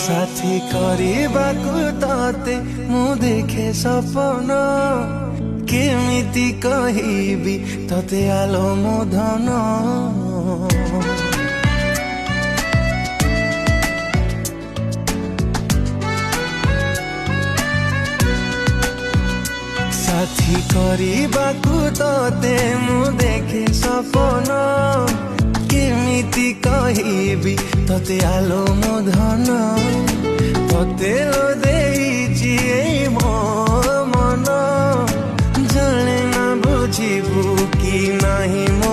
साथी କରିବାକୁ तते मु देखे सपन केमिति कहिबी तते आलो मो धन साथी କରିବାକୁ तते मु देखे सपन केमिति कहिबी तते आलो मो धन तते लो देइछि एई मो मन जणे ना बुझिबु कि नाही मो